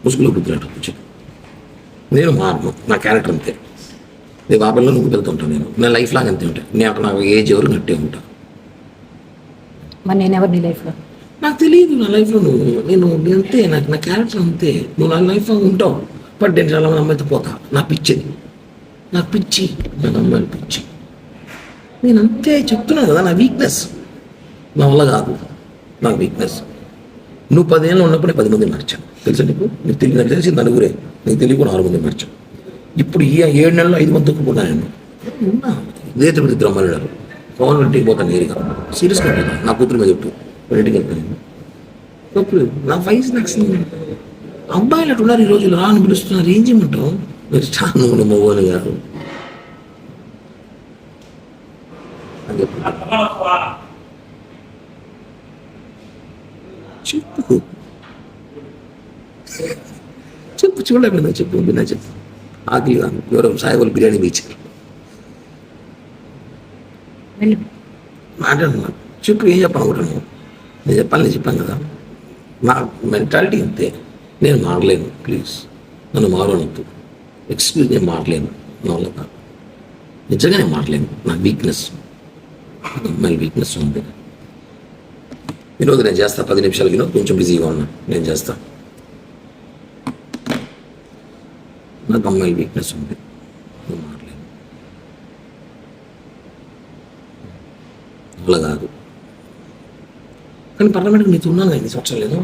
ముసుగులో గుర్తున్నట్టు చెప్పు. నేను మారను, నా క్యారెక్టర్ అంతే. రేపు ఆ పిల్లలు నువ్వు వెళ్తుంటాను. నేను లైఫ్ లాగా అంతే ఉంటాను. నేను నాకు ఏజ్ ఎవరు నట్టే ఉంటాను. మరి నేను ఎవరు నీ లైఫ్లో? నాకు తెలియదు నా లైఫ్లో నేను అంతే. నాకు నా క్యారెక్టర్ అంతే. నువ్వు నా లైఫ్లో ఉంటావు. బట్ నేను చాలా మంది అమ్మాయితో పోతా. నాకు పిచ్చింది, నాకు పిచ్చి, నాకు అమ్మాయిలు పిచ్చి. నేను అంతే చెప్తున్నాను కదా, నా వీక్నెస్. నా వల్ల కాదు, నాకు వీక్నెస్. నువ్వు 10 ఏళ్ళు ఉన్నప్పుడే 10 మందిని మార్చాను తెలుసా నీకు? నీకు తెలియదు, నాకు తెలిసి నలుగురే, నీకు తెలియకుండా 6 మందిని మార్చాను. ఇప్పుడు ఈ 7 నెలల్లో 5 మంది తక్కువ నేను ఉన్నా. ఇదే తిరుపతి ఇద్దరు అమ్మాయిలు ఉన్నారు. పవన్ ఇంటికి పోతాను నేరుగా, సీరియస్గా పోతాను. నా కూతురు మీద చెప్పు, ఇంటికి వెళ్తాను. తప్పు నా వయసు నాకు అబ్బాయిలు అటు ఉన్నారు. ఈ రోజులు రాని పిలుస్తున్నారు. ఏం చేయమంటావు? మీరు చాలా నువ్వు మొగోలు గారు చెప్పు చెప్పు చూడలేకపోయినా చెప్పు. బిన్నా చెప్పు. ఆకలి ఎవరో సాయి వాళ్ళు బిర్యానీ ఇచ్చారు. మాట్లాడుతున్నా చెప్పు. ఏం చెప్పాలనుకుంటున్నాను? నేను చెప్పాను కదా, నా మెంటాలిటీ అంతే. నేను మారలేను. ప్లీజ్ నన్ను మారనొద్దు. ఎక్స్క్యూజ్, నేను మారలేను. నా వల్ల కాదు, నిజంగా నేను మారలేను. నా వీక్నెస్, అమ్మాయిల వీక్నెస్ ఉంది. వినోద్ నేను చేస్తా. 10 నిమిషాలు వినోద్, కొంచెం బిజీగా ఉన్నా, నేను చేస్తా. నాకు అమ్మాయిల వీక్నెస్ ఉంది, నేను మారలేను. అలా కాదు. కానీ పర్లమెంట్కి నీతో ఉన్నాను కదా, 5 సంవత్సరాలు లేదు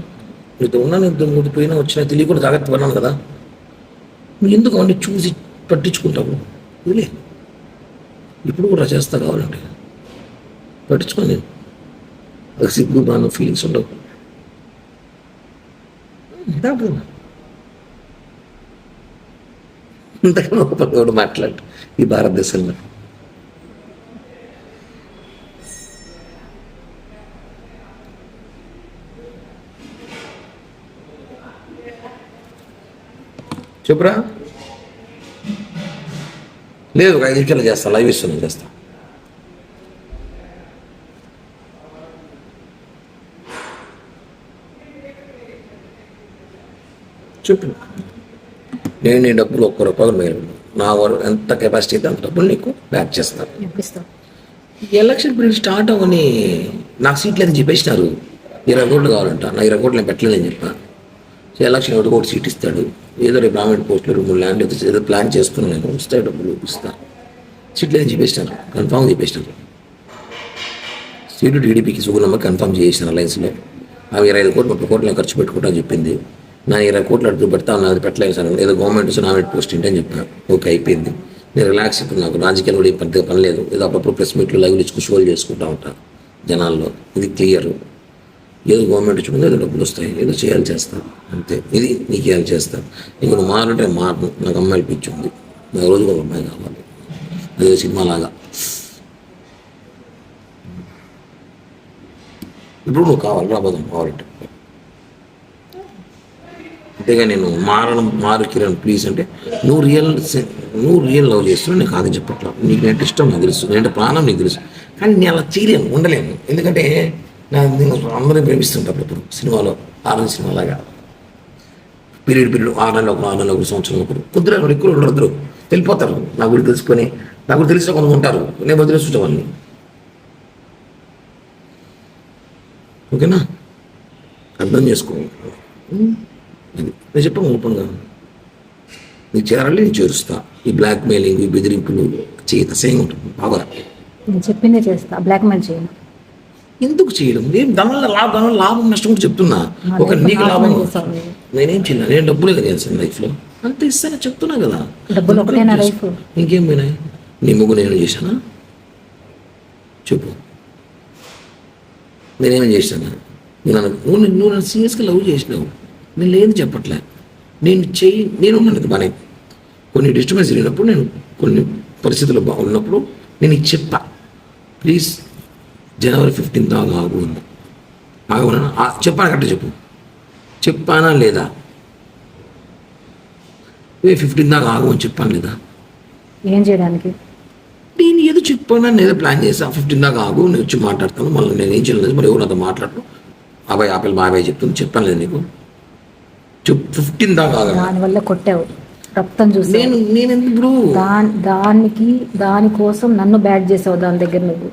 నీతో ఉన్నాను. నువ్వు పోయినా వచ్చినా తెలియకుండా జాగ్రత్త పడినాను కదా. నువ్వు ఎందుకు అవన్నీ చూసి పట్టించుకుంటావు? ఇదిలే, ఇప్పుడు కూడా చేస్తా కావాలంటే పట్టించుకోను. నేను అది సిగ్గు బాగా ఫీలింగ్స్ ఉండవు. ఇంతకన్నా కూడా మాట్లాడు ఈ భారతదేశంలో. చెప్పురా. లేదు, ఒక 5 నిమిషాలు చేస్తా. లైవ్ ఇస్తున్నాను, చేస్తా. చెప్పు. నేను నీ డబ్బులు 1 రూపాయలు మేలు, నా ఎంత కెపాసిటీ అయితే అంత డబ్బులు నీకు బ్యాక్ చేస్తాను. ఎలక్షన్ పీరియడ్ స్టార్ట్ అవ్వని నాకు సీట్లు అయితే చెప్పేసినారు. 20 కోట్లు కావాలంట. నా 20 కోట్లు నేను పెట్టలేదని చెప్పాను. సో ఎలక్షన్ ఒకటి కోటి సీట్ ఇస్తాడు. ఏదో రేపు గవర్నమెంట్ పోస్టులు 3 ల్యాండ్ ఏదో ప్లాన్ చేసుకున్నాను. నేను వస్తాయి డబ్బులు ఇస్తాను. సీట్లు ఏదో చెప్పేసినారు, కన్ఫామ్ చెప్పేసినారు. సీటు టీడీపీకి సుగుణమ్మ కన్ఫామ్ చేసిన అలయన్స్లో. ఆమె 25 కోట్లు 30 కోట్లు నేను ఖర్చు పెట్టుకుంటా చెప్పింది. నా 20 కోట్లు అడుగు పెడతా ఉన్నది, పెట్టలేదు సార్. ఏదో గవర్నమెంట్ నామినేట్ పోస్ట్ ఏంటని చెప్పాను. ఓకే, అయిపోయింది. నేను రిలాక్స్. ఇప్పుడు నాకు రాజకీయాలు కూడా పెద్దగా పని లేదు. ఏదో అప్పుడప్పుడు ప్రెస్ మీట్లు లైవ్లు ఇచ్చుకుని షోలు చేసుకుంటా ఉంటాను జనాల్లో. ఇది క్లియర్. ఏదో గవర్నమెంట్ ఇచ్చుకుంటే ఏదో డబ్బులు వస్తాయి, ఏదో చేయాలి చేస్తాను అంతే. ఇది నీకు చేయాలి చేస్తాను. ఇంక నువ్వు మారంటే మారను. నాకు అమ్మాయిలు పిచ్చి ఉంది. నాకు రోజుకు ఒక అమ్మాయి కావాలి. అదే సినిమా లాగా. ఇప్పుడు నువ్వు కావాలి, రాబోదాం కావాలంటే. అంతేగా నేను మారు కిరణ్ ప్లీజ్ అంటే నువ్వు రియల్ లవ్ చేస్తున్నావు. నేను కాదని చెప్పట్లా. నీకు నేను ఇష్టం నాకు తెలుసు, నేను ప్రాణం నీకు తెలుసు. కానీ నేను అలా చేయలేను, ఉండలేను. ఎందుకంటే నేను అందరినీ ప్రేమిస్తుంటా. అప్పుడు సినిమాలో ఆరెంజ్ సినిమా లాగా పీరియడ్ 6 నెలలు ఒకరు, 6 నెలలు ఒకరు, సంవత్సరం ఒకరు. కుదిరే ఎక్కువ ఉండరు, వెళ్ళిపోతారు. నా గురించి తెలుసుకొని, నా గురించి తెలిసిన కొంత ఉంటారు. నేను వదిలేస్తుంటా వాళ్ళని. ఓకేనా? అర్థం చేసుకో. అది నేను చెప్పాను ఓపెన్గా. నీకు చేరాలి, నేను చేరుస్తా. ఈ బ్లాక్ మెయిలింగ్, ఈ బెదిరింపులు చేత సేమ్ ఉంటుంది. బాగా నేను చెప్పిందే చేస్తా, బ్లాక్మెయిల్ చేయను. ఎందుకు చేయడం? ఏం దానివల్ల లాభం నష్టం కూడా చెప్తున్నా. ఒక నీకు లాభం నేనేం చేయను. నేను డబ్బులే కదా చేస్తాను లైఫ్లో, అంత ఇస్తాను చెప్తున్నా కదా. డబ్బులు ఒకటేనా లైఫ్? ఇంకేం పోయినాయి? నీ ముగ్గు నేను చేశానా చెప్పు? నేనేం చేశాను? నువ్వు నన్ను సీరియస్గా లవ్ చేసినావు. నేను లేదు చెప్పట్లే. నేను ఉన్నాను బాగానే. కొన్ని డిస్టర్బెన్స్ జరిగినప్పుడు, నేను కొన్ని పరిస్థితులు బాగున్నప్పుడు నేను ఇది చెప్పా. ప్లీజ్ జనవరి 15 దాకా ఆగు ఉంది. ఆగమన్నా చెప్పాను కరెక్ట్ చెప్పు. చెప్పానా లేదా? 15 దాకా ఆగు అని చెప్పాను లేదా? ఏం చేయడానికి? నేను ఏదో చెప్పాను, నేను ఏదో ప్లాన్ చేసా. 15 దాకా ఆగు, నేను వచ్చి మాట్లాడతాను. మళ్ళీ నేను ఏం చేయలేదు. మరి ఎవరు నాతో మాట్లాడు. అబ్బాయి ఆపిల్ బాబాయ్ చెప్తుంది. చెప్పాను లేదు నీకు? 15 దాకా ఆగను. దానివల్ల కొట్టావు, రక్తం చూసి. నేను ఇప్పుడు దానికోసం నన్ను బ్యాడ్ చేసావు దాని దగ్గర నువ్వు.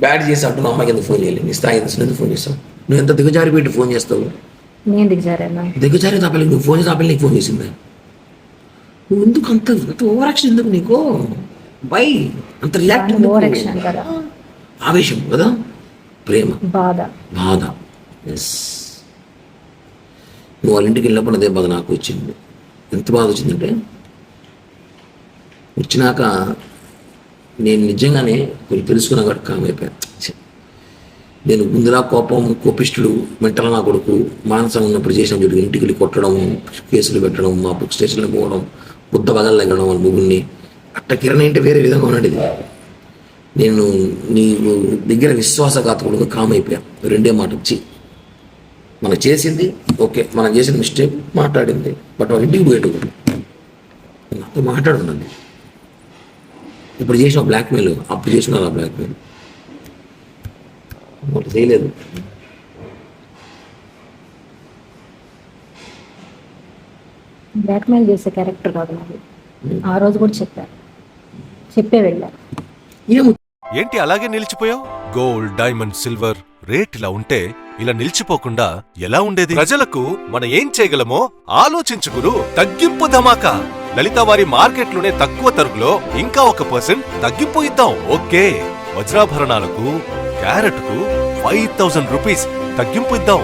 బ్యాడ్ చేసి అంటూ నా అమ్మాయికి ఎందుకు ఫోన్ చేయాలి? నీ స్థాయి ఎందుకు ఫోన్ చేస్తావు? నువ్వు ఎంత దిగజారి పెట్టి ఫోన్ చేస్తావు? నేను దిగజారేనా? దిగజారి తాపలి నువ్వు ఫోన్ చేసి నీకు ఫోన్ చేసిందా? నువ్వు ఎందుకు అంత ఓవరాక్షన్ ఎందుకు నీకు? బై అంత రియాక్ట్ ఓవరాక్షన్ కదా, ఆవేశం కదా, ప్రేమ, బాధ. ఎస్, నువ్వు వాళ్ళ ఇంటికి వెళ్ళినప్పుడు అదే బాధ నాకు వచ్చింది. ఎంత బాధ వచ్చిందంటే, వచ్చినాక నేను నిజంగానే కొంచెం తెలుసుకున్నా కాబట్టి కామైపోయాను. నేను ముందులా కోపిష్టుడు, మెంటల్ నా కొడుకు, మానసం ఉన్నప్పుడు చేసిన జరుగుతుంది. ఇంటికి వెళ్ళి కొట్టడం, కేసులు పెట్టడం, మా బుక్ స్టేషన్లో పోవడం, బుద్ధ బదలు తగ్గడం వాళ్ళ ముగ్గురిని. అట్ట కిరణ్ అంటే వేరే విధంగా ఉన్నది. నేను నీ దగ్గర విశ్వాసఘాతకుడుగా కామైపోయాను. రెండే మాట వచ్చి మనం చేసింది ఓకే, మనం చేసిన మిస్టేక్ మాట్లాడింది, బట్ వాళ్ళ ఇంటికి పోయేటప్పుడు నాతో మాట్లాడుండండి. ఇప్పుడు చేసిన బ్లాక్మెయిల్, అప్పుడు చేసిన బ్లాక్మెయిల్ వాళ్ళు చేయలేదు. బ్లాక్మెయిల్ చేసే క్యారెక్టర్ కాదు నాది. ఆ రోజు కూడా చెప్పే వెళ్ళా. ఏంటి అలాగే నిలిచిపోయావు? గోల్డ్, డైమండ్, సిల్వర్ రేట్ ఇలా ఉంటే ఇలా నిలిచిపోకుండా ఎలా ఉండేది? ప్రజలకు మనం ఏం చేయగలమో ఆలోచించుకురు. తగ్గింపు ధమాకా లలిత వారి మార్కెట్లోనే తక్కువ తరుగులో ఇంకా 1% తగ్గింపు ఇద్దాం. ఓకే, వజ్రాభరణాలకు క్యారెట్ కు 5000 రూపీస్ తగ్గింపు ఇద్దాం.